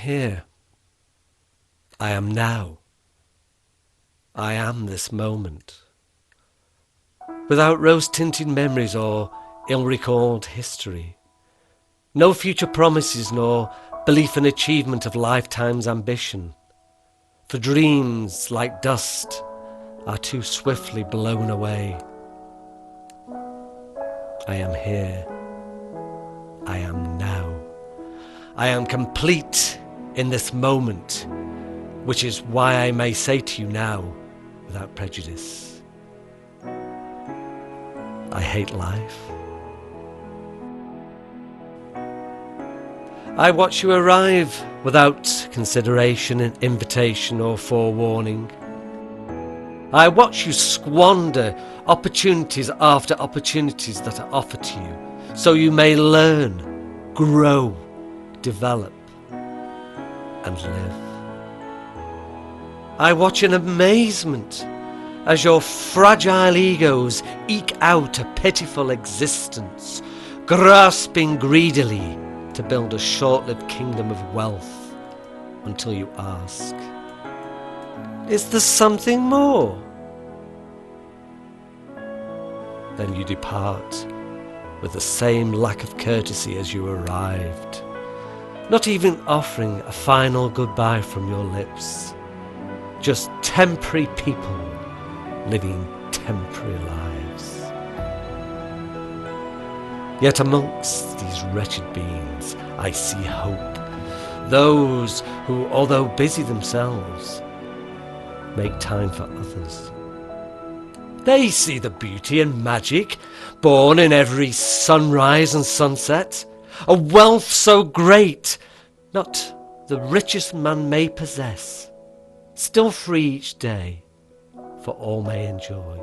here. I am now. I am this moment. Without rose-tinted memories or ill-recalled history. No future promises nor belief in achievement of lifetime's ambition. For dreams, like dust, are too swiftly blown away. I am here. I am now. I am complete in this moment, which is why I may say to you now, without prejudice, I hate life. I watch you arrive without consideration, invitation or forewarning. I watch you squander opportunities after opportunities that are offered to you, so you may learn, grow, develop, and live. I watch in amazement as your fragile egos eke out a pitiful existence, grasping greedily to build a short-lived kingdom of wealth, until you ask, is there something more? Then you depart with the same lack of courtesy as you arrived, not even offering a final goodbye from your lips. Just temporary people living temporary lives. Yet amongst these wretched beings I see hope. Those who, although busy themselves, make time for others. They see the beauty and magic born in every sunrise and sunset, a wealth so great, not the richest man may possess, still free each day, for all may enjoy.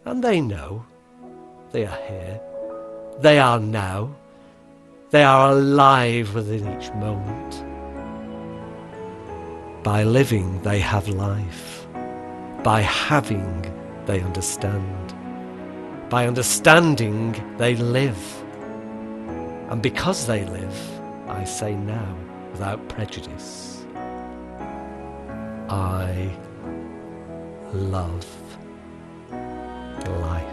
And they know they are here, they are now, they are alive within each moment. By living they have life, by having they understand, by understanding they live, and because they live, I say now, without prejudice, I love life.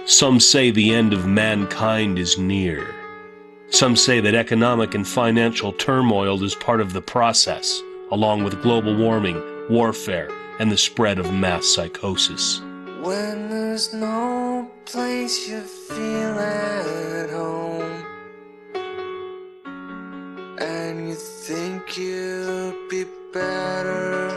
Some say the end of mankind is near. Some say that economic and financial turmoil is part of the process, along with global warming, warfare, and the spread of mass psychosis. When there's no place you feel at home, and you think you'd be better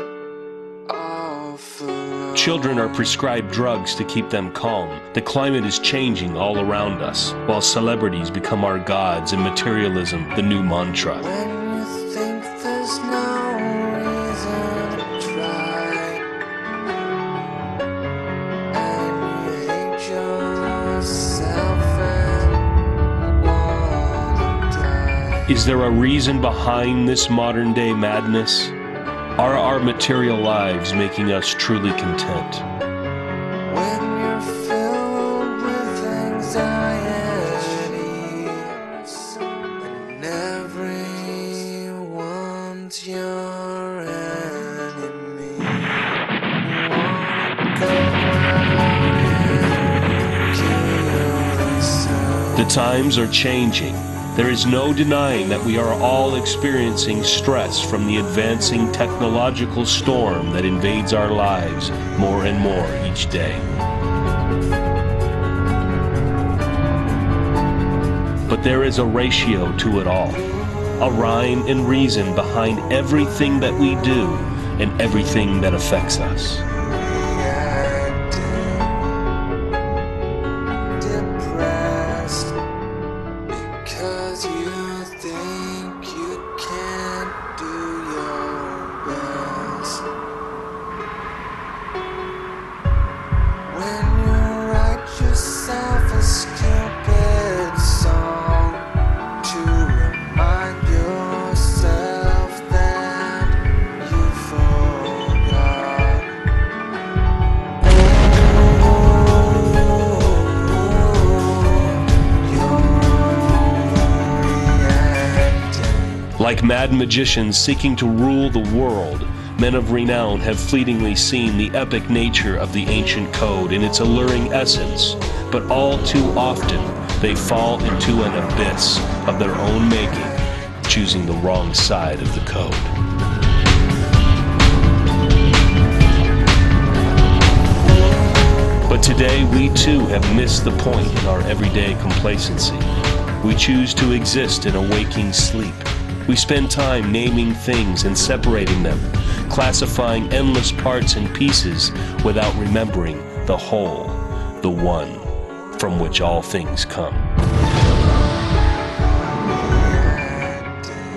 off alone. Children are prescribed drugs to keep them calm. The climate is changing all around us, while celebrities become our gods and materialism the new mantra. When you think there's no reason to try, and you hate yourself and wanna die. Is there a reason behind this modern day madness? Are our material lives making us truly content? When you're filled The times are changing. There is no denying that we are all experiencing stress from the advancing technological storm that invades our lives more and more each day. But there is a ratio to it all, a rhyme and reason behind everything that we do and everything that affects us. Depressed because you think you can't do your best. When you write yourself a stupid song to remind yourself that you forgot. Like mad magicians seeking to rule the world, men of renown have fleetingly seen the epic nature of the ancient code in its alluring essence, but all too often they fall into an abyss of their own making, choosing the wrong side of the code. But today we too have missed the point in our everyday complacency. We choose to exist in a waking sleep. We spend time naming things and separating them, classifying endless parts and pieces without remembering the whole, the one from which all things come.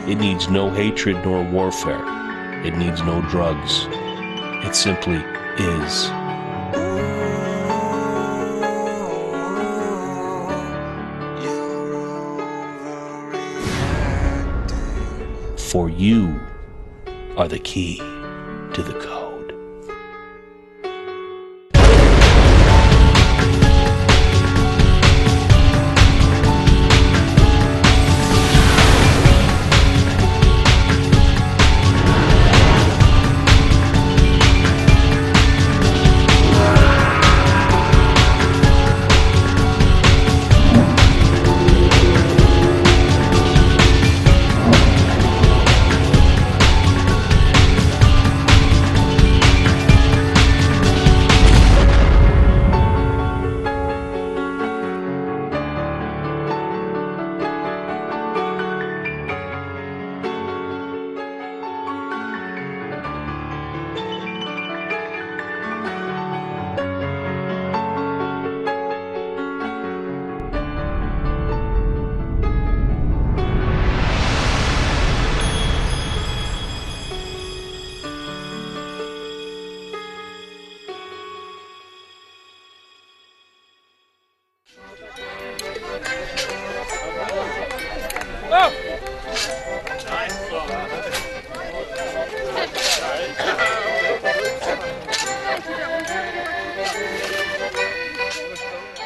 It needs no hatred nor warfare. It needs no drugs. It simply is. For you are the key to the code.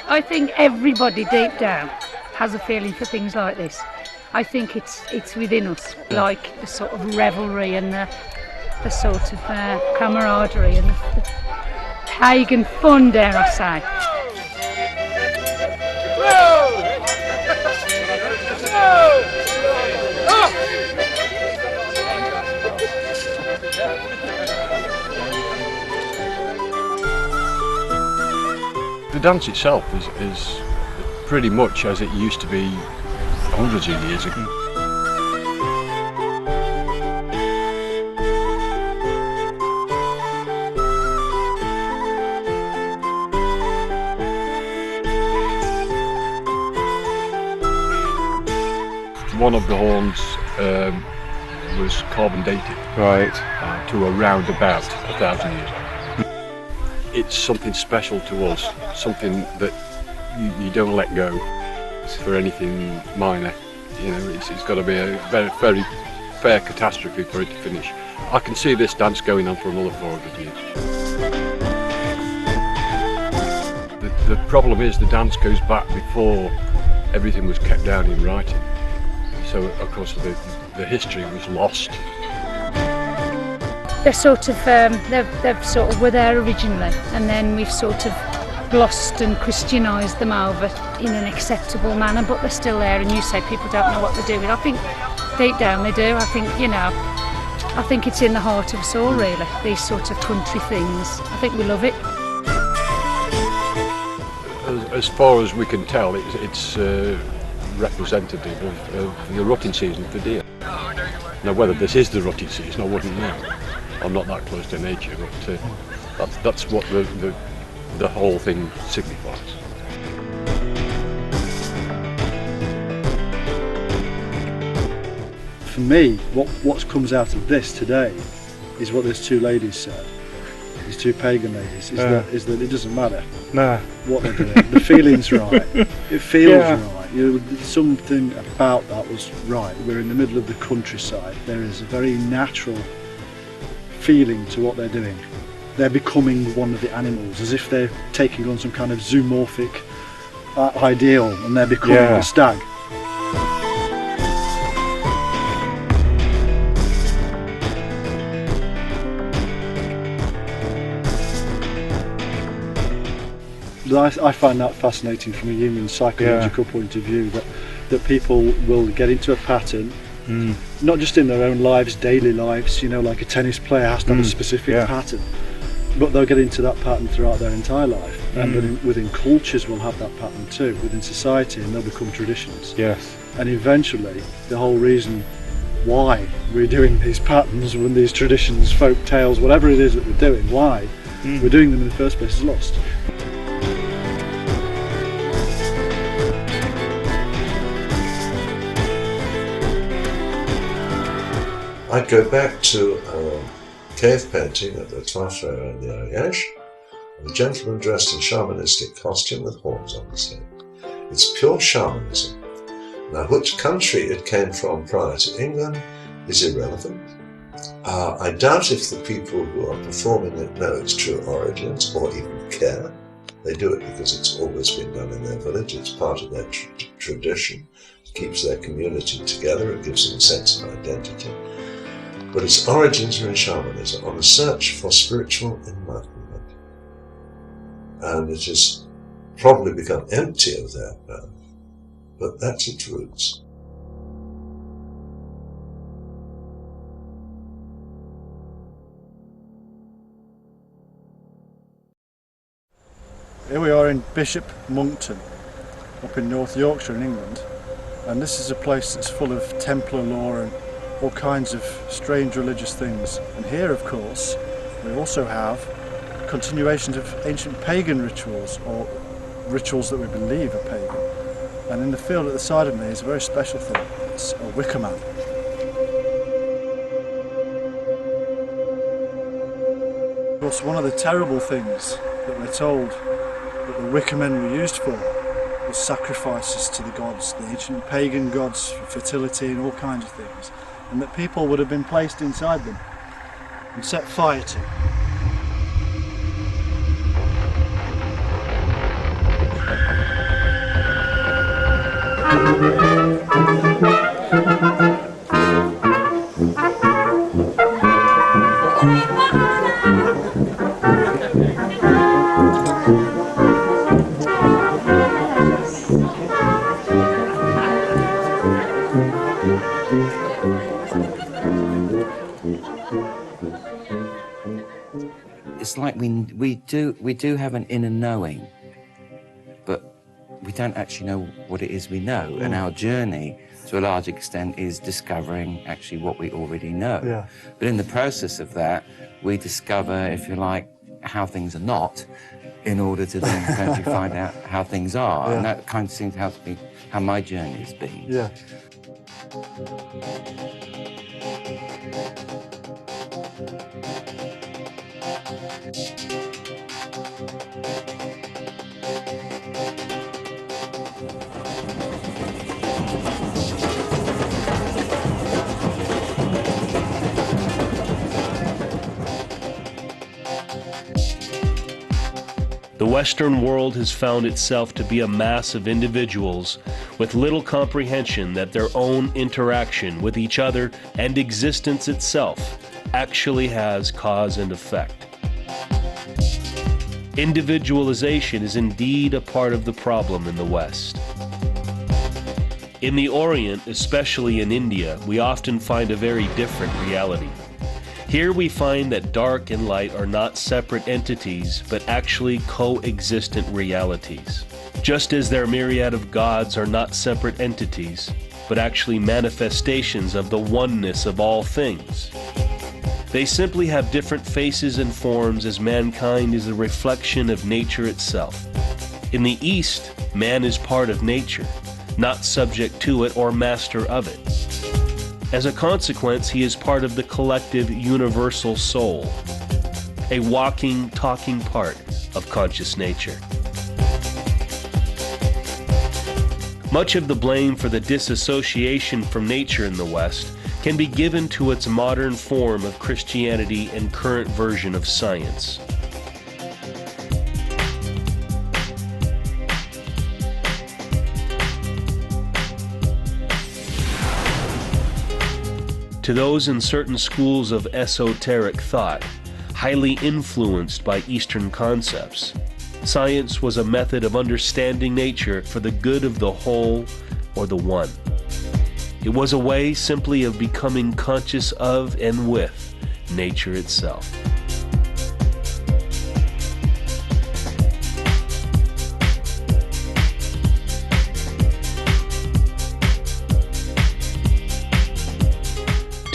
I think everybody deep down has a feeling for things like this. I think it's within us, like the sort of revelry and the sort of camaraderie and the pagan fun, dare I say. The dance itself is pretty much as it used to be hundreds of years ago. One of the horns was carbon dated, right, to around about 1,000 years. It's something special to us, something that you don't let go for anything minor. You know, it's got to be a very, very fair catastrophe for it to finish. I can see this dance going on for another 400 years. The problem is the dance goes back before everything was kept down in writing. So of course the history was lost. They're sort of, they've sort of were there originally, and then we've sort of glossed and Christianised them over in an acceptable manner, but they're still there, and you say people don't know what they're doing. I think deep down they do. I think, you know, I think it's in the heart of us all, really, these sort of country things. I think we love it. As far as we can tell, it's representative of the rutting season for deer. Now, whether this is the rutting season, I wouldn't know. I'm not that close to nature, but that's what the whole thing signifies. For me, what comes out of this today is what those two ladies said, these two pagan ladies, is that it doesn't matter what they're doing. The feeling's right. It feels right. You know, something about that was right. We're in the middle of the countryside. There is a very natural feeling to what they're doing. They're becoming one of the animals, as if they're taking on some kind of zoomorphic ideal, and they're becoming a stag. I find that fascinating from a human psychological point of view, that people will get into a pattern, not just in their own lives, daily lives, you know, like a tennis player has to have a specific pattern, but they'll get into that pattern throughout their entire life. And within cultures will have that pattern too, within society, and they'll become traditions. Yes. And eventually the whole reason why we're doing these patterns, when these traditions, folk tales, whatever it is that we're doing, why we're doing them in the first place is lost. I'd go back to a cave painting at the Tartaro in the Ariège, of a gentleman dressed in shamanistic costume with horns on his head. It's pure shamanism. Now, which country it came from prior to England is irrelevant. I doubt if the people who are performing it know its true origins or even care. They do it because it's always been done in their village. It's part of their tradition. It keeps their community together. It gives them a sense of identity. But its origins are in shamanism, on a search for spiritual enlightenment. And it has probably become empty of that now, but that's its roots. Here we are in Bishop Monkton, up in North Yorkshire in England, and this is a place that's full of Templar lore and all kinds of strange religious things. And here, of course, we also have continuations of ancient pagan rituals, or rituals that we believe are pagan. And in the field at the side of me is a very special thing. It's a wicker man. Of course, one of the terrible things that we're told that the wicker men were used for was sacrifices to the gods, the ancient pagan gods, for fertility and all kinds of things, and that people would have been placed inside them and set fire to. It's like we do have an inner knowing, but we don't actually know what it is we know. And our journey, to a large extent, is discovering actually what we already know. Yeah. But in the process of that, we discover, if you like, how things are not, in order to then eventually find out how things are. Yeah. And that kind of seems to be how my journey has been. Yeah. The Western world has found itself to be a mass of individuals with little comprehension that their own interaction with each other and existence itself actually has cause and effect. Individualization is indeed a part of the problem in the West. In the Orient, especially in India, we often find a very different reality. Here we find that dark and light are not separate entities, but actually coexistent realities. Just as their myriad of gods are not separate entities, but actually manifestations of the oneness of all things. They simply have different faces and forms, as mankind is a reflection of nature itself. In the East, man is part of nature, not subject to it or master of it. As a consequence, he is part of the collective universal soul, a walking, talking part of conscious nature. Much of the blame for the disassociation from nature in the West can be given to its modern form of Christianity and current version of science. To those in certain schools of esoteric thought, highly influenced by Eastern concepts, science was a method of understanding nature for the good of the whole or the one. It was a way simply of becoming conscious of and with nature itself.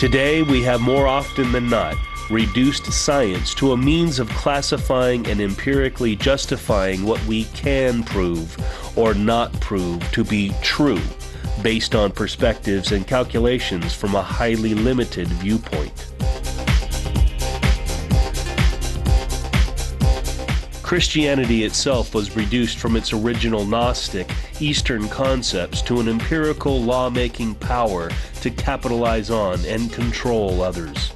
Today, we have more often than not reduced science to a means of classifying and empirically justifying what we can prove or not prove to be true, based on perspectives and calculations from a highly limited viewpoint. Christianity itself was reduced from its original Gnostic, Eastern concepts to an empirical law-making power to capitalize on and control others.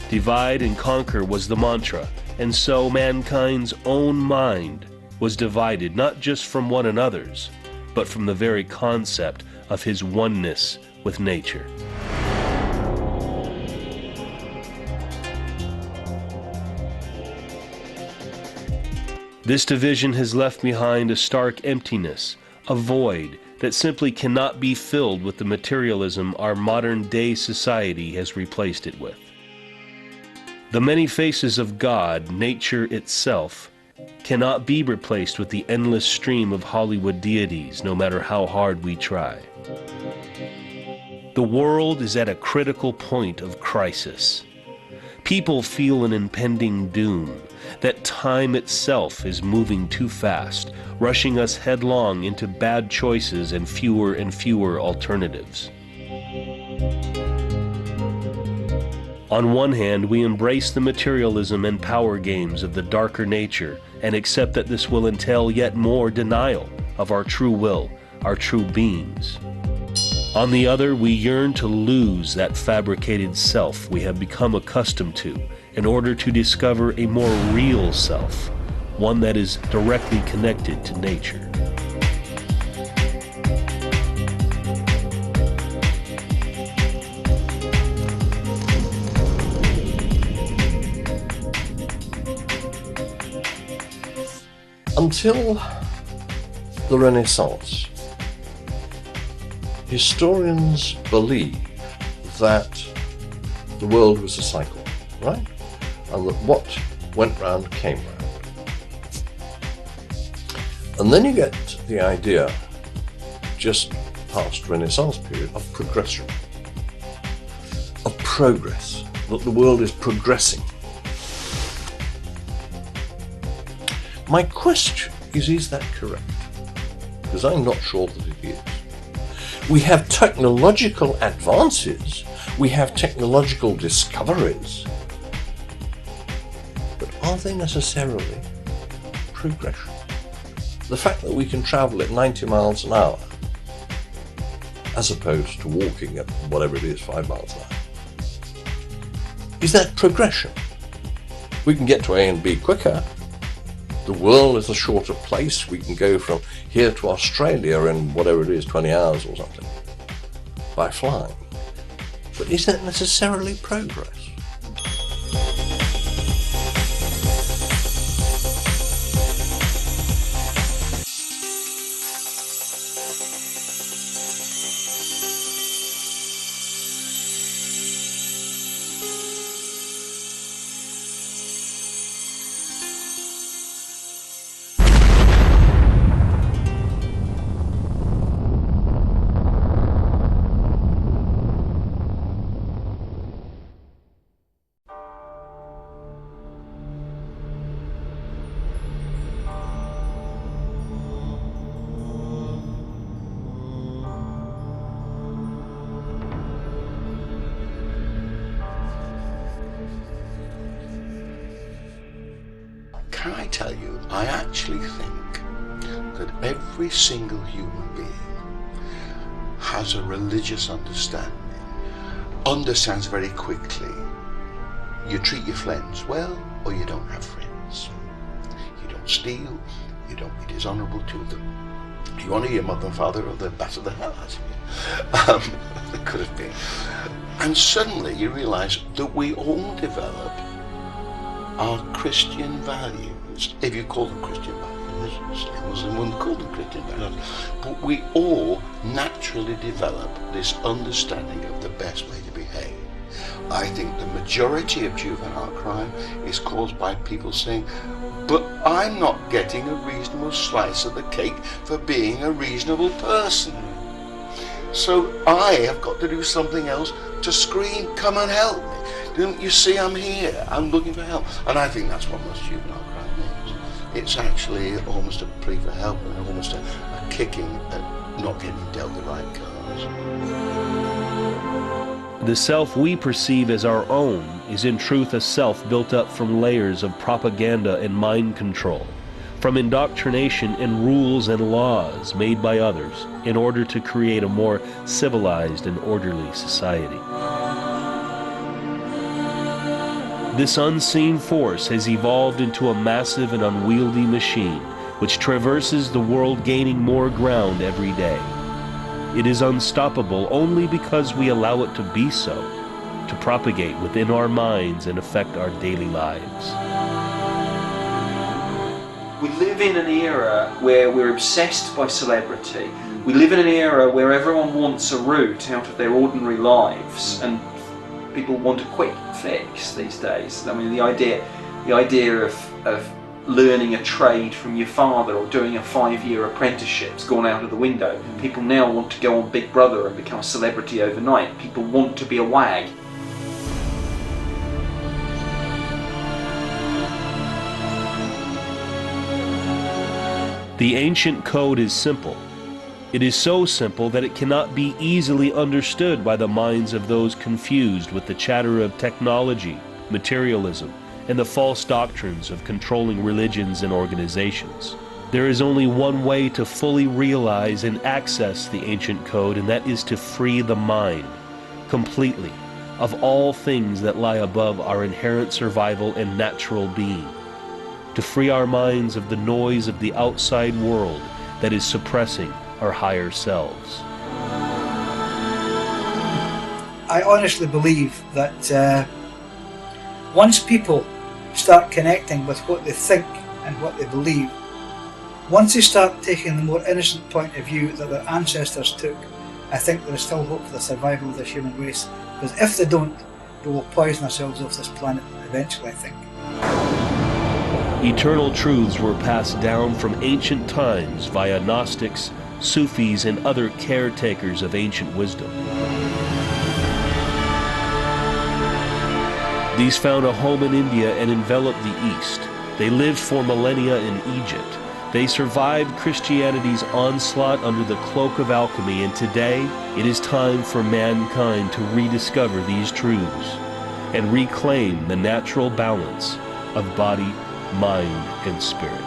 Divide and conquer was the mantra, and so mankind's own mind was divided not just from one another's, but from the very concept of his oneness with nature. This division has left behind a stark emptiness, a void that simply cannot be filled with the materialism our modern-day society has replaced it with. The many faces of God, nature itself, cannot be replaced with the endless stream of Hollywood deities, no matter how hard we try. The world is at a critical point of crisis. People feel an impending doom, that time itself is moving too fast, rushing us headlong into bad choices and fewer alternatives. On one hand, we embrace the materialism and power games of the darker nature and accept that this will entail yet more denial of our true will, our true beings. On the other, we yearn to lose that fabricated self we have become accustomed to in order to discover a more real self, one that is directly connected to nature. Until the Renaissance, historians believe that the world was a cycle, right? And that what went round came round. And then you get the idea, just past Renaissance period, of progression, of progress, that the world is progressing. My question is that correct? Because I'm not sure that it is. We have technological advances, we have technological discoveries, but are they necessarily progression? The fact that we can travel at 90 miles an hour, as opposed to walking at whatever it is, 5 miles an hour, is that progression? We can get to A and B quicker. The world is a shorter place. We can go from here to Australia in whatever it is, 20 hours or something, by flying. But is that necessarily progress? can I tell you, I actually think that every single human being has a religious understanding, understands very quickly you treat your friends well or you don't have friends. You don't steal, you don't be dishonourable to them. You honour your mother and father or they'll batter the hell out of you. It could have been. And suddenly you realise that we all develop our Christian values, if you call them Christian values. Muslim wouldn't call them Christian values. But we all naturally develop this understanding of the best way to behave. I think the majority of juvenile crime is caused by people saying, but I'm not getting a reasonable slice of the cake for being a reasonable person. So I have got to do something else to scream, come and help me. Don't you see I'm here? I'm looking for help. And I think that's what most juvenile crime is. It's actually almost a plea for help and almost a kicking at not getting dealt the right cards. The self we perceive as our own is in truth a self built up from layers of propaganda and mind control, from indoctrination and rules and laws made by others in order to create a more civilized and orderly society. This unseen force has evolved into a massive and unwieldy machine which traverses the world, gaining more ground every day. It is unstoppable only because we allow it to be so, to propagate within our minds and affect our daily lives. We live in an era where we're obsessed by celebrity. We live in an era where everyone wants a route out of their ordinary lives, and people want a quick fix these days. I mean, the idea of learning a trade from your father or doing a 5-year apprenticeship's gone out of the window. People now want to go on Big Brother and become a celebrity overnight. People want to be a wag. The ancient code is simple. It is so simple that it cannot be easily understood by the minds of those confused with the chatter of technology, materialism, and the false doctrines of controlling religions and organizations. There is only one way to fully realize and access the ancient code, and that is to free the mind completely of all things that lie above our inherent survival and natural being. To free our minds of the noise of the outside world that is suppressing our higher selves. I honestly believe that once people start connecting with what they think and what they believe, once they start taking the more innocent point of view that their ancestors took, I think there is still hope for the survival of the human race. Because if they don't, we will poison ourselves off this planet eventually, I think. Eternal truths were passed down from ancient times via Gnostics, Sufis, and other caretakers of ancient wisdom. These found a home in India and enveloped the East. They lived for millennia in Egypt. They survived Christianity's onslaught under the cloak of alchemy, and today it is time for mankind to rediscover these truths and reclaim the natural balance of body, mind, and spirit.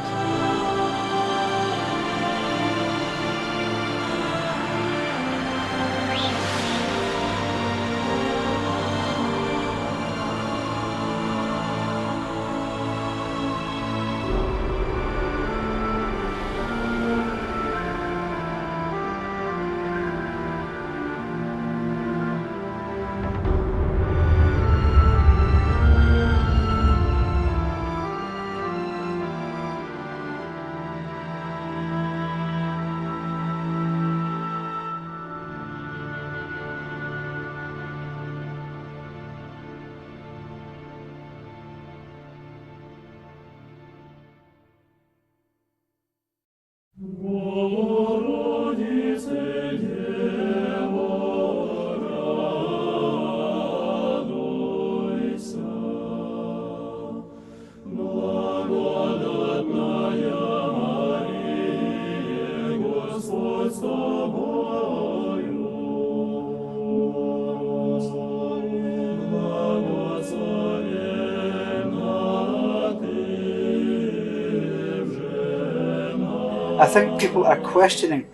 I think people are questioning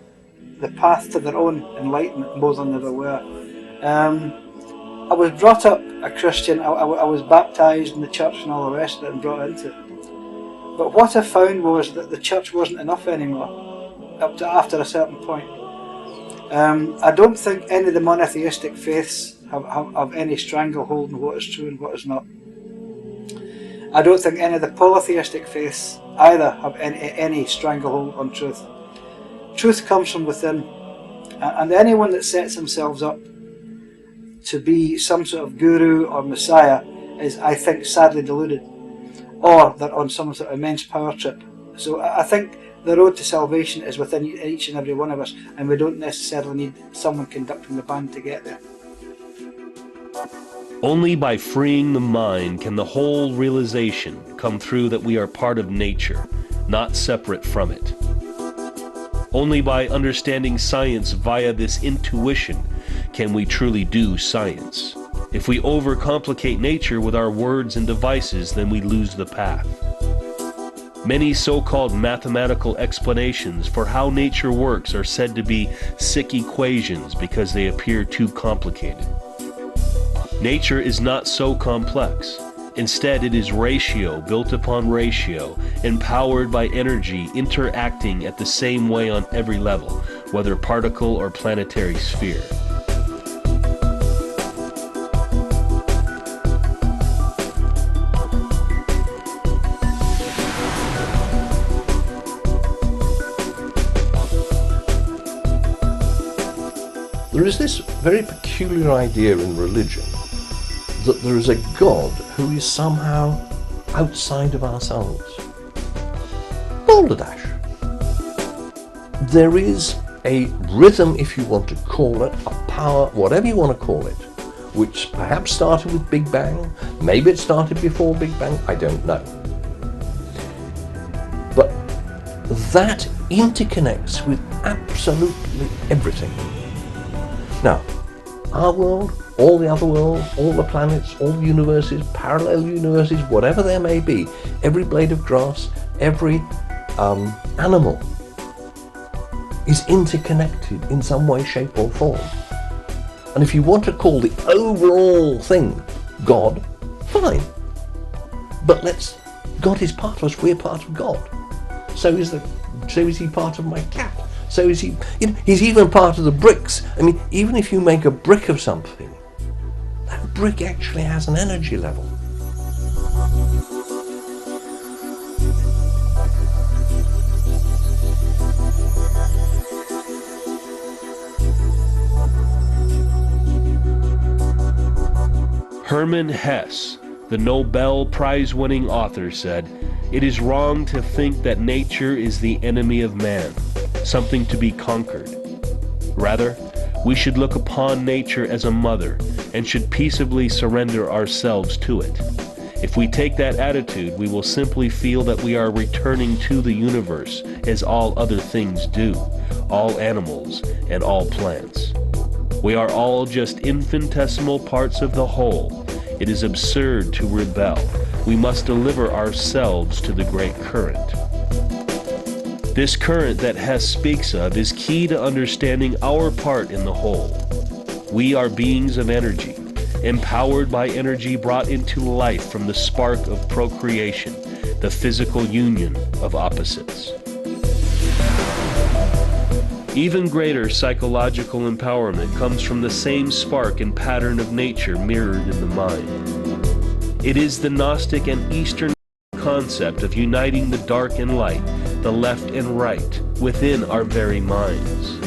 the path to their own enlightenment more than they ever were. I was brought up a Christian. I was baptised in the church and all the rest of it and brought into it. But what I found was that the church wasn't enough anymore, up to after a certain point. I don't think any of the monotheistic faiths have any stranglehold on what is true and what is not. I don't think any of the polytheistic faiths either have any stranglehold on truth. Truth comes from within, and anyone that sets themselves up to be some sort of guru or messiah is, I think, sadly deluded, or they're on some sort of immense power trip. So I think the road to salvation is within each and every one of us, and we don't necessarily need someone conducting the band to get there. Only by freeing the mind can the whole realization come through that we are part of nature, not separate from it. Only by understanding science via this intuition can we truly do science. If we overcomplicate nature with our words and devices, then we lose the path. Many so-called mathematical explanations for how nature works are said to be sick equations because they appear too complicated. Nature is not so complex. Instead, it is ratio built upon ratio, empowered by energy interacting at the same way on every level, whether particle or planetary sphere. There is this very peculiar idea in religion that there is a God who is somehow outside of ourselves. Balderdash. There is a rhythm, if you want to call it, a power, whatever you want to call it, which perhaps started with Big Bang, maybe it started before Big Bang, I don't know. But that interconnects with absolutely everything. Now, our world, all the other worlds, all the planets, all the universes, parallel universes, whatever there may be, every blade of grass, every animal is interconnected in some way, shape or form. And if you want to call the overall thing God, fine. But God is part of us, we're part of God. So is he part of my cat. So is he, he's even part of the bricks. I mean, even if you make a brick of something, that brick actually has an energy level. Hermann Hesse, the Nobel Prize-winning author, said, "It is wrong to think that nature is the enemy of man, something to be conquered. Rather, we should look upon nature as a mother and should peaceably surrender ourselves to it. If we take that attitude, we will simply feel that we are returning to the universe as all other things do, all animals and all plants. We are all just infinitesimal parts of the whole. It is absurd to rebel. We must deliver ourselves to the great current." This current that Hess speaks of is key to understanding our part in the whole. We are beings of energy, empowered by energy brought into life from the spark of procreation, the physical union of opposites. Even greater psychological empowerment comes from the same spark and pattern of nature mirrored in the mind. It is the Gnostic and Eastern concept of uniting the dark and light, the left and right, within our very minds.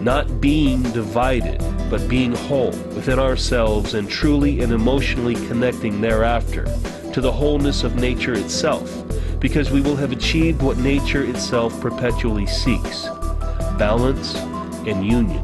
Not being divided, but being whole within ourselves and truly and emotionally connecting thereafter to the wholeness of nature itself, because we will have achieved what nature itself perpetually seeks: balance and union.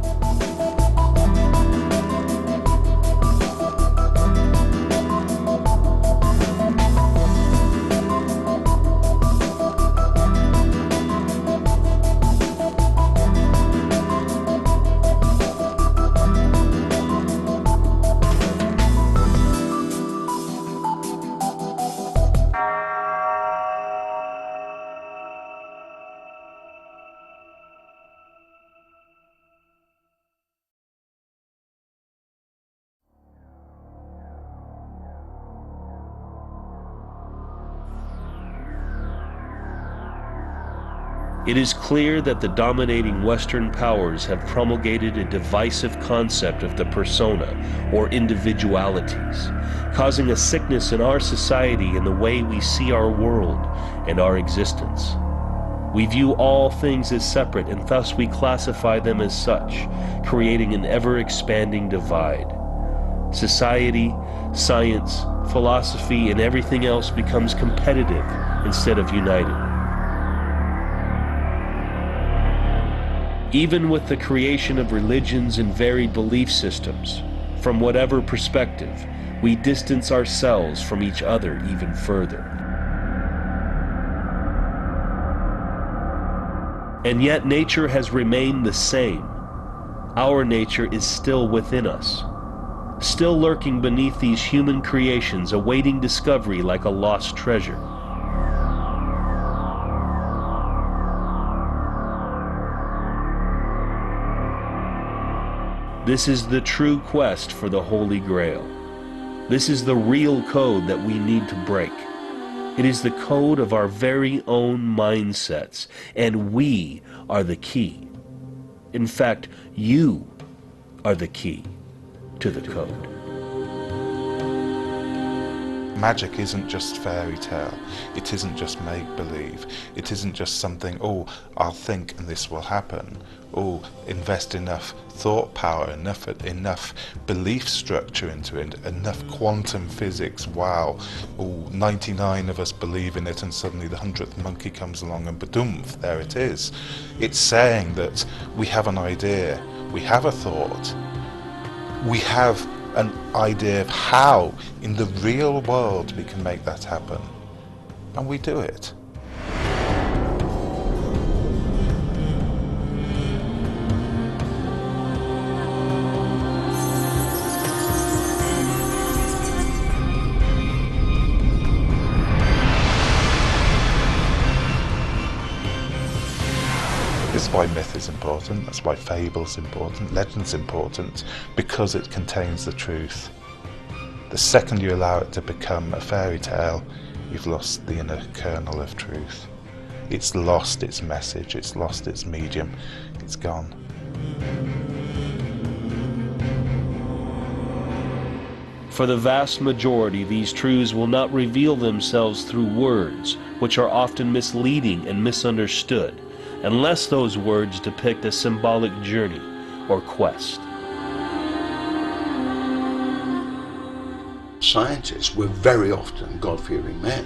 It is clear that the dominating Western powers have promulgated a divisive concept of the persona, or individualities, causing a sickness in our society in the way we see our world and our existence. We view all things as separate, and thus we classify them as such, creating an ever-expanding divide. Society, science, philosophy, and everything else becomes competitive instead of united. Even with the creation of religions and varied belief systems, from whatever perspective, we distance ourselves from each other even further. And yet nature has remained the same. Our nature is still within us, still lurking beneath these human creations, awaiting discovery like a lost treasure. This is the true quest for the Holy Grail. This is the real code that we need to break. It is the code of our very own mindsets, and we are the key. In fact, you are the key to the code. Magic isn't just fairy tale. It isn't just make-believe. It isn't just something, oh, I'll think and this will happen. Oh, invest enough thought power, enough belief structure into it, enough quantum physics, wow. Oh, 99 of us believe in it and suddenly the 100th monkey comes along and badoomf, there it is. It's saying that we have an idea, we have a thought, we have an idea of how in the real world we can make that happen, and we do it. That's why myth is important, that's why fable's important, legend's important, because it contains the truth. The second you allow it to become a fairy tale, you've lost the inner kernel of truth. It's lost its message, it's lost its medium, it's gone. For the vast majority, these truths will not reveal themselves through words, which are often misleading and misunderstood, unless those words depict a symbolic journey or quest. Scientists were very often God-fearing men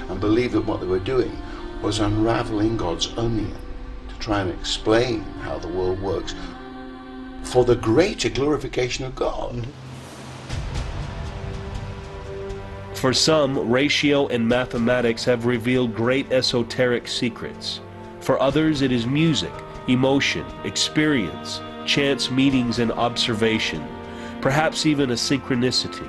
and believed that what they were doing was unraveling God's onion to try and explain how the world works for the greater glorification of God. For some, ratio and mathematics have revealed great esoteric secrets. For others, it is music, emotion, experience, chance meetings and observation, perhaps even a synchronicity.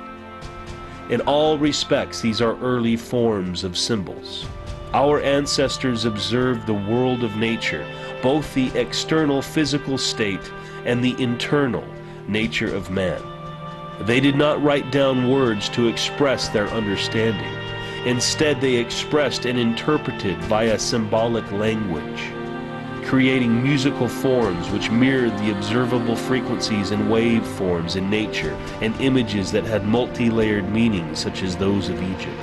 In all respects, these are early forms of symbols. Our ancestors observed the world of nature, both the external physical state and the internal nature of man. They did not write down words to express their understanding. Instead, they expressed and interpreted via symbolic language, creating musical forms which mirrored the observable frequencies and waveforms in nature, and images that had multi-layered meanings such as those of Egypt.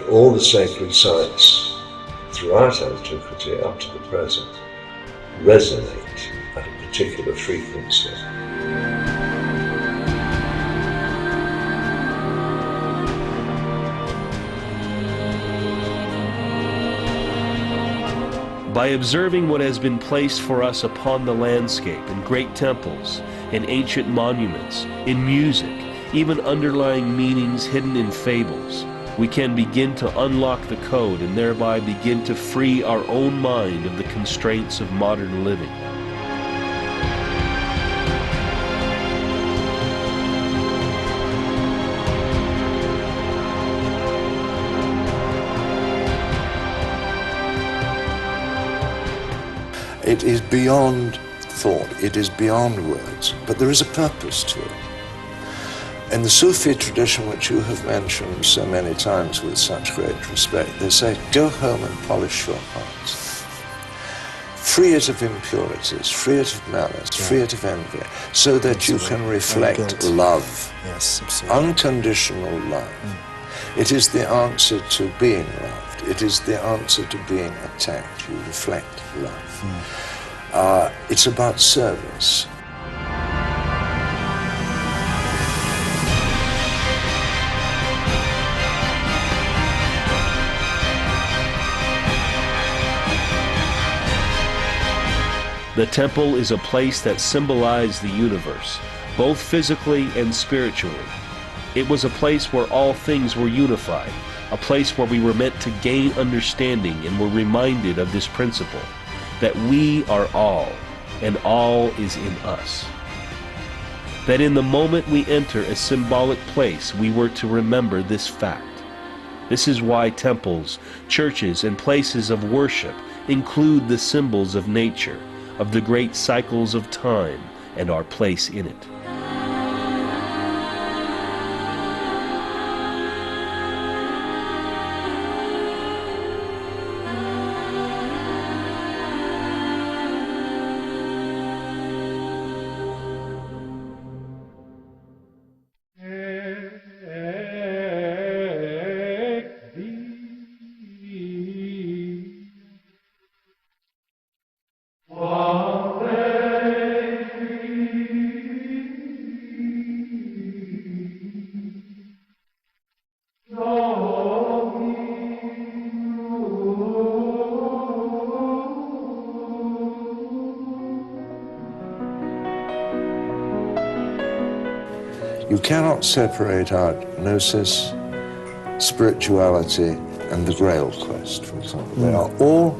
All the sacred sites throughout antiquity up to the present resonate at a particular frequency. By observing what has been placed for us upon the landscape, in great temples, in ancient monuments, in music, even underlying meanings hidden in fables, we can begin to unlock the code and thereby begin to free our own mind of the constraints of modern living. It is beyond thought, it is beyond words, but there is a purpose to it. In the Sufi tradition, which you have mentioned so many times with such great respect, they say, go home and polish your hearts. Free it of impurities, free it of malice, free it of envy, so that you can reflect love, unconditional love. It is the answer to being loved. It is the answer to being attacked. You reflect love. It's about service. The temple is a place that symbolized the universe, both physically and spiritually. It was a place where all things were unified, a place where we were meant to gain understanding and were reminded of this principle, that we are all, and all is in us. That in the moment we enter a symbolic place, we were to remember this fact. This is why temples, churches, and places of worship include the symbols of nature, of the great cycles of time, and our place in it. You cannot separate out gnosis, spirituality, and the Grail quest, for example. They are all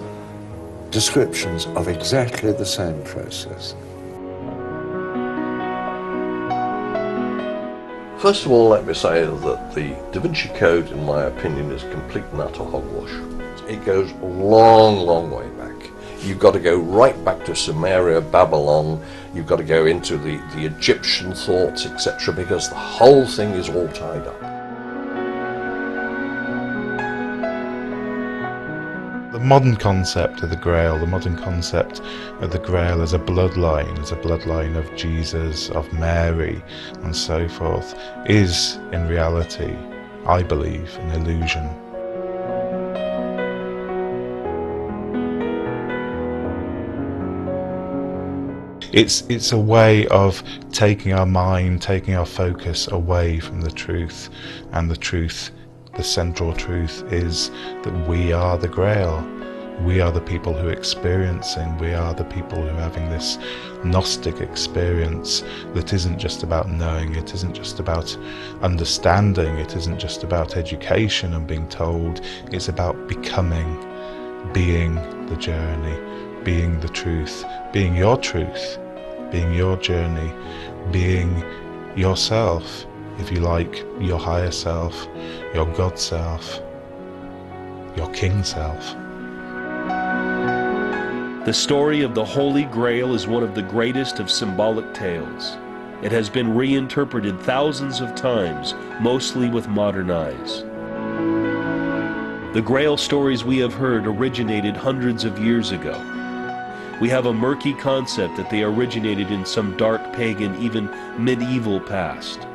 descriptions of exactly the same process. First of all, let me say that the Da Vinci Code, in my opinion, is complete and utter hogwash. It goes a long, long way back. You've got to go right back to Sumeria, Babylon. You've got to go into the Egyptian thoughts, etc., because the whole thing is all tied up. The modern concept of the Grail, the modern concept of the Grail as a bloodline of Jesus, of Mary, and so forth, is in reality, I believe, an illusion. It's a way of taking our mind, taking our focus away from the truth, and the truth, the central truth, is that we are the Grail. We are the people who are experiencing, we are the people who are having this Gnostic experience that isn't just about knowing, it isn't just about understanding, it isn't just about education and being told, it's about becoming, being the journey, being the truth, being your truth, being your journey, being yourself, if you like, your higher self, your God self, your King self. The story of the Holy Grail is one of the greatest of symbolic tales. It has been reinterpreted thousands of times, mostly with modern eyes. The Grail stories we have heard originated hundreds of years ago. We have a murky concept that they originated in some dark pagan, even medieval past.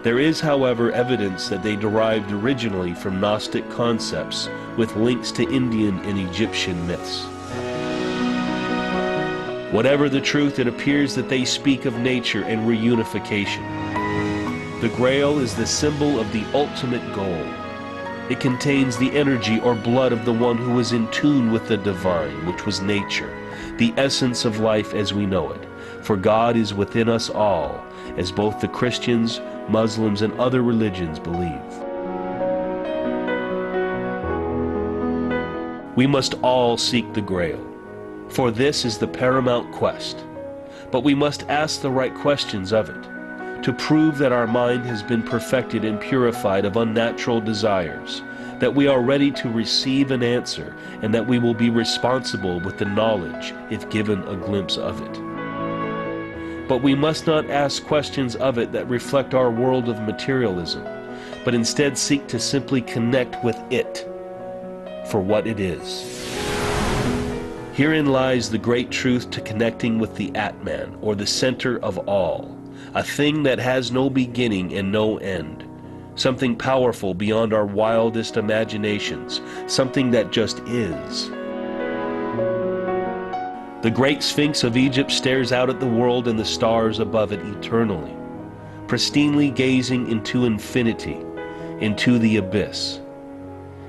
There is, however, evidence that they derived originally from Gnostic concepts with links to Indian and Egyptian myths. Whatever the truth, it appears that they speak of nature and reunification. The Grail is the symbol of the ultimate goal. It contains the energy or blood of the one who was in tune with the divine, which was nature, the essence of life as we know it. For God is within us all, as both the Christians, Muslims, and other religions believe. We must all seek the Grail, for this is the paramount quest. But we must ask the right questions of it, to prove that our mind has been perfected and purified of unnatural desires, that we are ready to receive an answer, and that we will be responsible with the knowledge if given a glimpse of it. But we must not ask questions of it that reflect our world of materialism, but instead seek to simply connect with it for what it is. Herein lies the great truth to connecting with the Atman, or the center of all, a thing that has no beginning and no end, something powerful beyond our wildest imaginations, something that just is. The great Sphinx of Egypt stares out at the world and the stars above it eternally, pristinely gazing into infinity, into the abyss.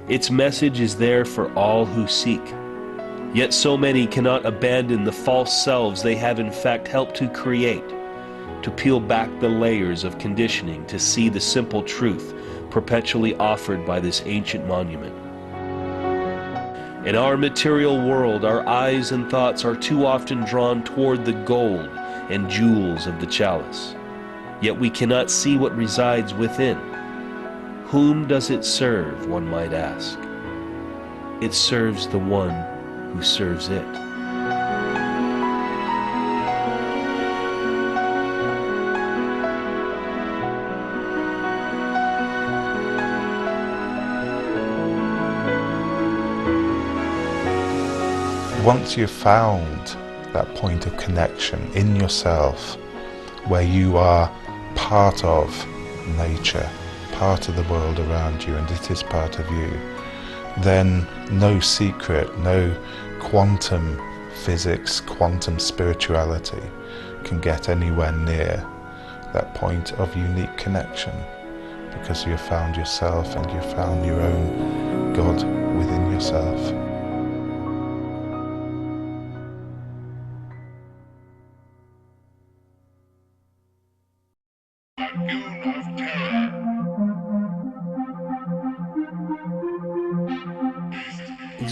Its message is there for all who seek. Yet so many cannot abandon the false selves they have in fact helped to create, to peel back the layers of conditioning to see the simple truth perpetually offered by this ancient monument. In our material world, our eyes and thoughts are too often drawn toward the gold and jewels of the chalice. Yet we cannot see what resides within. Whom does it serve, one might ask? It serves the one who serves it. Once you've found that point of connection in yourself, where you are part of nature, part of the world around you, and it is part of you, then no secret, no quantum physics, quantum spirituality can get anywhere near that point of unique connection, because you've found yourself and you've found your own God within yourself.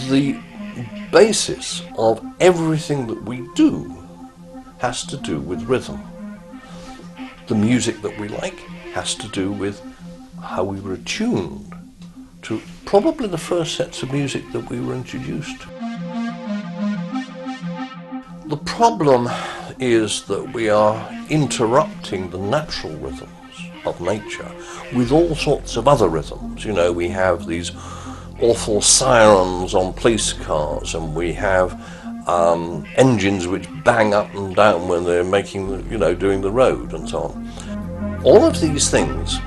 The basis of everything that we do has to do with rhythm. The music that we like has to do with how we were attuned to probably the first sets of music that we were introduced to. The problem is that we are interrupting the natural rhythms of nature with all sorts of other rhythms. You know, we have these awful sirens on police cars, and we have engines which bang up and down when they're making the, doing the road and so on. All of these things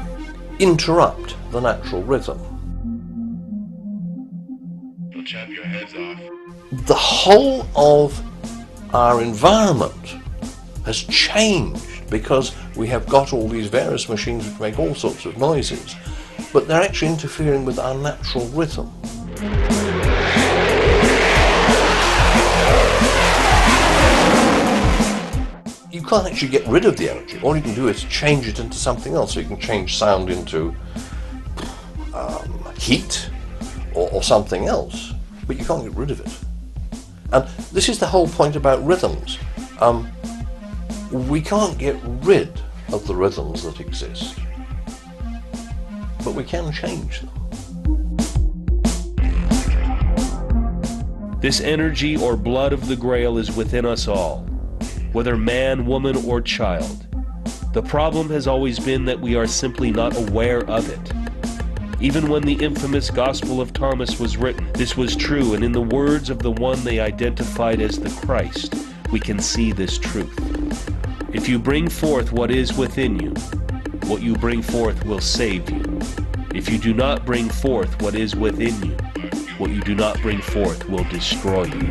interrupt the natural rhythm. They'll chop your heads off. The whole of our environment has changed because we have got all these various machines which make all sorts of noises, but they're actually interfering with our natural rhythm. You can't actually get rid of the energy. All you can do is change it into something else. So you can change sound into heat or something else, but you can't get rid of it. And this is the whole point about rhythms. We can't get rid of the rhythms that exist, but we can change them. This energy or blood of the Grail is within us all, whether man, woman, or child. The problem has always been that we are simply not aware of it. Even when the infamous Gospel of Thomas was written, this was true, and in the words of the one they identified as the Christ, we can see this truth. If you bring forth what is within you, what you bring forth will save you. If you do not bring forth what is within you, what you do not bring forth will destroy you.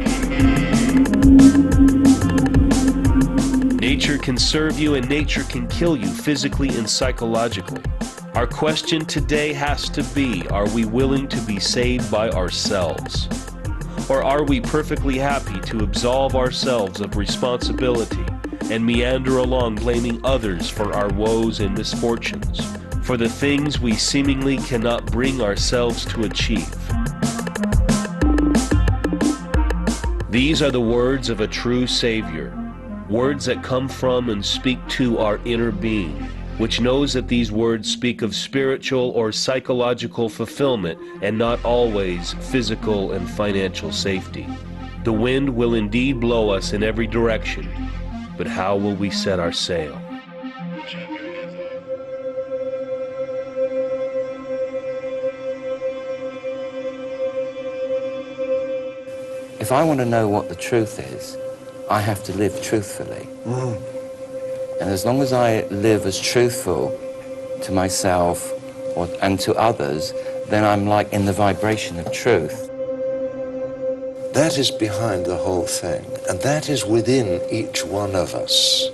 Nature can serve you and nature can kill you physically and psychologically. Our question today has to be, are we willing to be saved by ourselves? Or are we perfectly happy to absolve ourselves of responsibility and meander along blaming others for our woes and misfortunes, for the things we seemingly cannot bring ourselves to achieve? These are the words of a true Savior, words that come from and speak to our inner being, which knows that these words speak of spiritual or psychological fulfillment and not always physical and financial safety. The wind will indeed blow us in every direction, but how will we set our sail? If I want to know what the truth is, I have to live truthfully. And as long as I live as truthful to myself and to others, then I'm like in the vibration of truth. That is behind the whole thing, and that is within each one of us.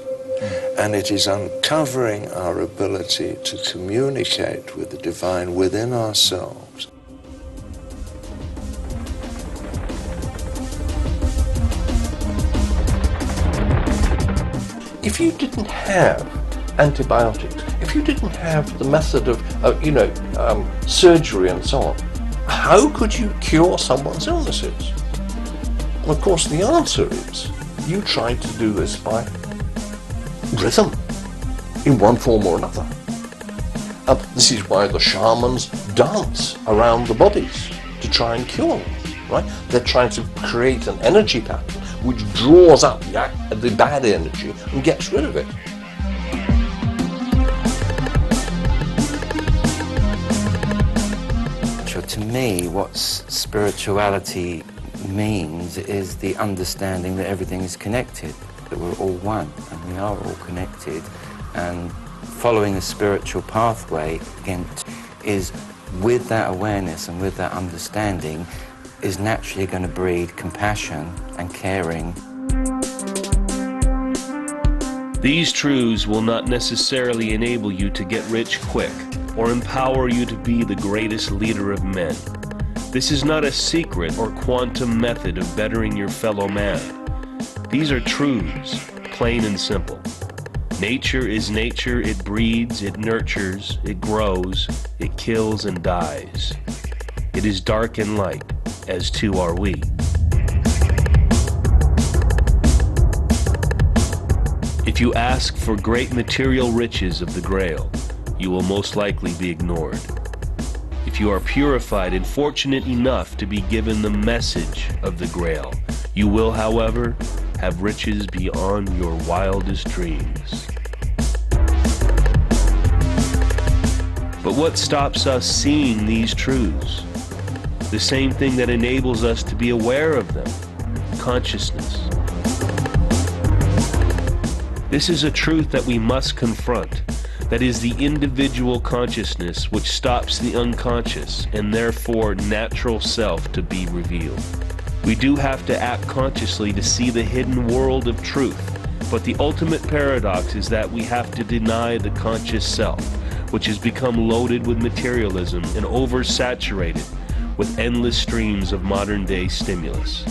And it is uncovering our ability to communicate with the divine within ourselves. If you didn't have antibiotics, if you didn't have the method of, surgery and so on, how could you cure someone's illnesses? And of course the answer is, you tried to do this by rhythm, in one form or another. This is why the shamans dance around the bodies to try and cure them, right? They're trying to create an energy pattern which draws up the bad energy and gets rid of it. So to me, what spirituality means is the understanding that everything is connected, that we're all one, and we are all connected, and following a spiritual pathway, again, is with that awareness and with that understanding is naturally going to breed compassion and caring. These truths will not necessarily enable you to get rich quick or empower you to be the greatest leader of men. This is not a secret or quantum method of bettering your fellow man. These are truths, plain and simple. Nature is nature. It breeds, it nurtures, it grows, it kills and dies. It is dark and light, as two are we. If you ask for great material riches of the Grail, you will most likely be ignored. If you are purified and fortunate enough to be given the message of the Grail, you will, however, have riches beyond your wildest dreams. But what stops us seeing these truths? The same thing that enables us to be aware of them: consciousness. This is a truth that we must confront. That is the individual consciousness which stops the unconscious and therefore natural self to be revealed. We do have to act consciously to see the hidden world of truth, but the ultimate paradox is that we have to deny the conscious self, which has become loaded with materialism and oversaturated with endless streams of modern-day stimulus.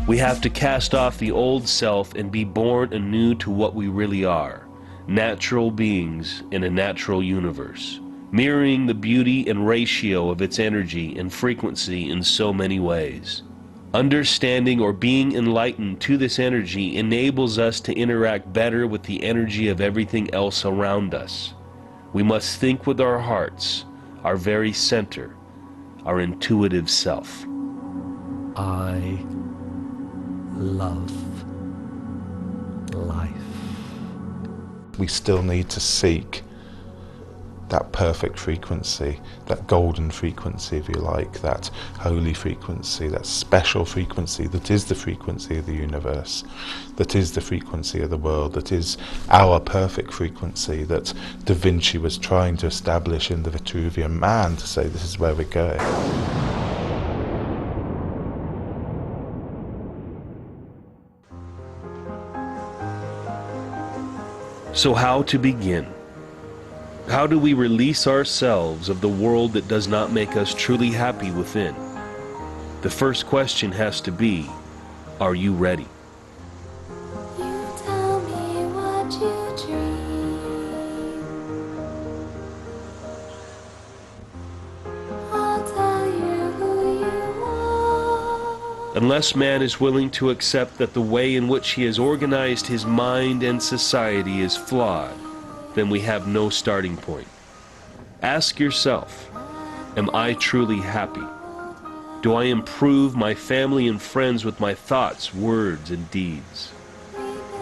We have to cast off the old self and be born anew to what we really are, natural beings in a natural universe, mirroring the beauty and ratio of its energy and frequency in so many ways. Understanding or being enlightened to this energy enables us to interact better with the energy of everything else around us. We must think with our hearts, our very center, our intuitive self. I love life. We still need to seek that perfect frequency, that golden frequency, if you like, that holy frequency, that special frequency that is the frequency of the universe, that is the frequency of the world, that is our perfect frequency that Da Vinci was trying to establish in the Vitruvian Man to say this is where we're going. So how to begin? How do we release ourselves of the world that does not make us truly happy within? The first question has to be, are you ready? You tell me what you dream. I'll tell you who you are. Unless man is willing to accept that the way in which he has organized his mind and society is flawed, then we have no starting point. Ask yourself, am I truly happy? Do I improve my family and friends with my thoughts, words, and deeds?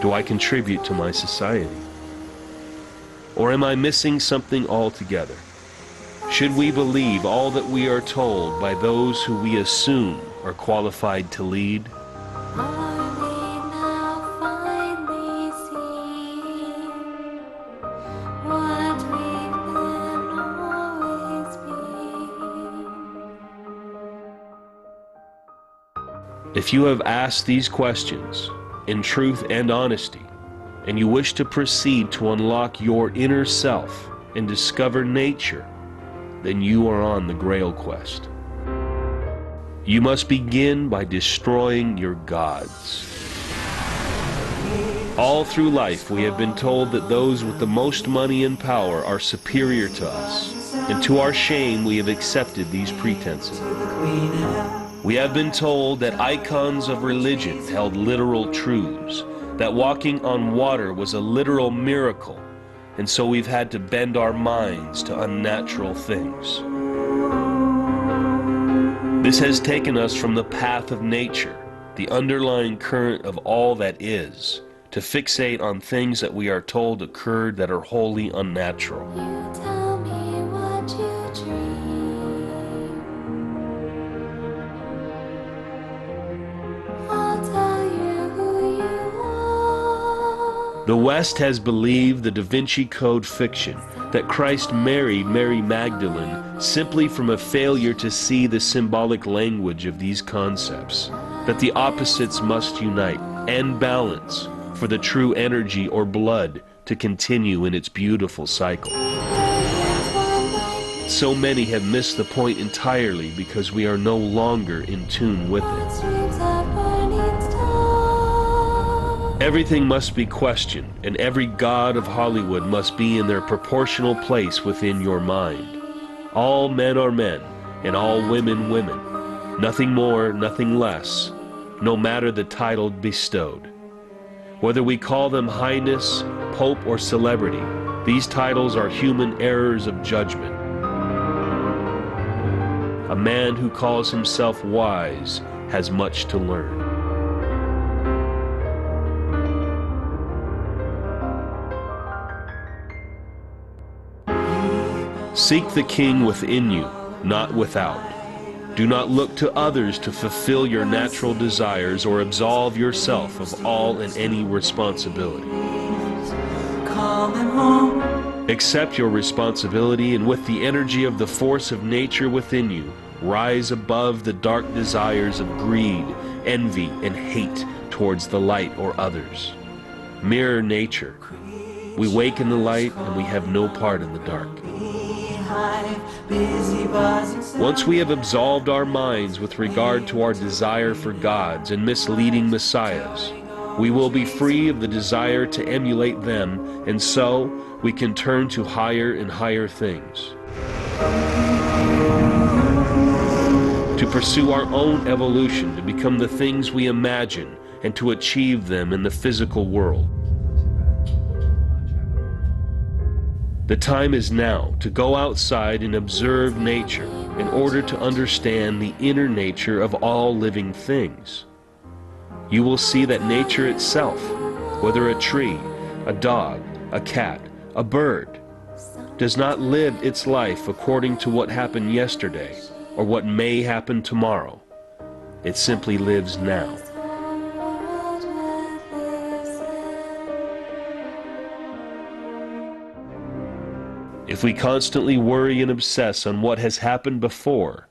Do I contribute to my society? Or am I missing something altogether? Should we believe all that we are told by those who we assume are qualified to lead? If you have asked these questions in truth and honesty, and you wish to proceed to unlock your inner self and discover nature, then you are on the Grail quest. You must begin by destroying your gods. All through life we have been told that those with the most money and power are superior to us, and to our shame we have accepted these pretenses. We have been told that icons of religion held literal truths, that walking on water was a literal miracle, and so we've had to bend our minds to unnatural things. This has taken us from the path of nature, the underlying current of all that is, to fixate on things that we are told occurred that are wholly unnatural. The West has believed the Da Vinci Code fiction that Christ married Mary Magdalene simply from a failure to see the symbolic language of these concepts, that the opposites must unite and balance for the true energy or blood to continue in its beautiful cycle. So many have missed the point entirely because we are no longer in tune with it. Everything must be questioned, and every god of Hollywood must be in their proportional place within your mind. All men are men, and all women women. Nothing more, nothing less, no matter the title bestowed. Whether we call them highness, pope, or celebrity, these titles are human errors of judgment. A man who calls himself wise has much to learn. Seek the King within you, not without. Do not look to others to fulfill your natural desires or absolve yourself of all and any responsibility. Accept your responsibility, and with the energy of the force of nature within you, rise above the dark desires of greed, envy, and hate towards the light or others. Mirror nature. We wake in the light and we have no part in the dark. Once we have absolved our minds with regard to our desire for gods and misleading messiahs, we will be free of the desire to emulate them, and so we can turn to higher and higher things. To pursue our own evolution, to become the things we imagine, and to achieve them in the physical world. The time is now to go outside and observe nature in order to understand the inner nature of all living things. You will see that nature itself, whether a tree, a dog, a cat, a bird, does not live its life according to what happened yesterday or what may happen tomorrow. It simply lives now. If we constantly worry and obsess on what has happened before,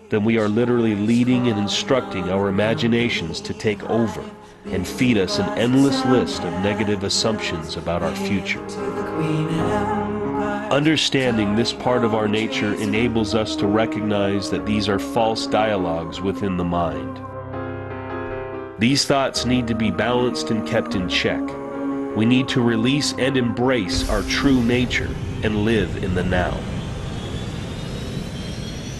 then we are literally leading and instructing our imaginations to take over and feed us an endless list of negative assumptions about our future. Understanding this part of our nature enables us to recognize that these are false dialogues within the mind. These thoughts need to be balanced and kept in check. We need to release and embrace our true nature and live in the now.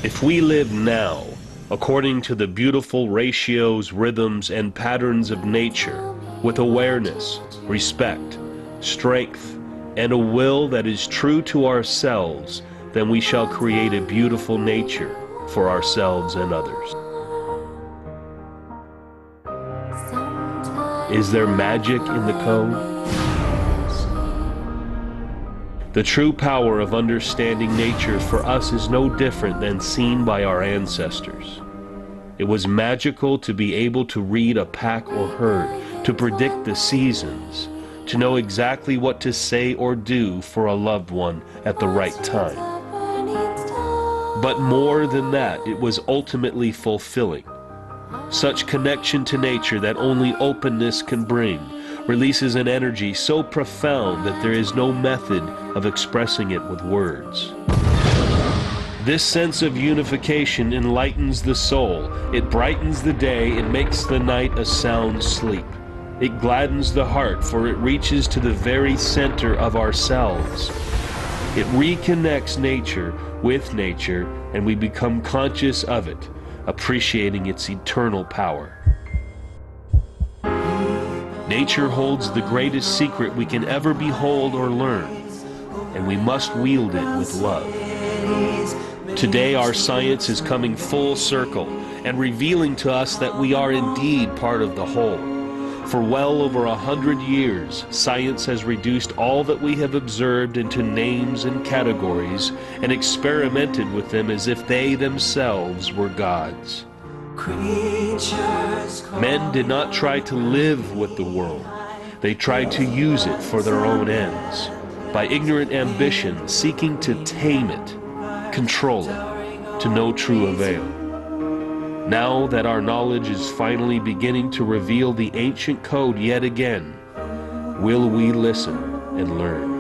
If we live now, according to the beautiful ratios, rhythms, and patterns of nature, with awareness, respect, strength, and a will that is true to ourselves, then we shall create a beautiful nature for ourselves and others. Is there magic in the code? The true power of understanding nature for us is no different than seen by our ancestors. It was magical to be able to read a pack or herd, to predict the seasons, to know exactly what to say or do for a loved one at the right time. But more than that, it was ultimately fulfilling. Such connection to nature that only openness can bring releases an energy so profound that there is no method of expressing it with words. This sense of unification enlightens the soul. It brightens the day and makes the night a sound sleep. It gladdens the heart, for it reaches to the very center of ourselves. It reconnects nature with nature, and we become conscious of it, appreciating its eternal power. Nature holds the greatest secret we can ever behold or learn, and we must wield it with love. Today our science is coming full circle and revealing to us that we are indeed part of the whole. For well over 100 years, science has reduced all that we have observed into names and categories and experimented with them as if they themselves were gods. Men did not try to live with the world. They tried to use it for their own ends, by ignorant ambition seeking to tame it, control it, to no true avail. Now that our knowledge is finally beginning to reveal the ancient code yet again, will we listen and learn?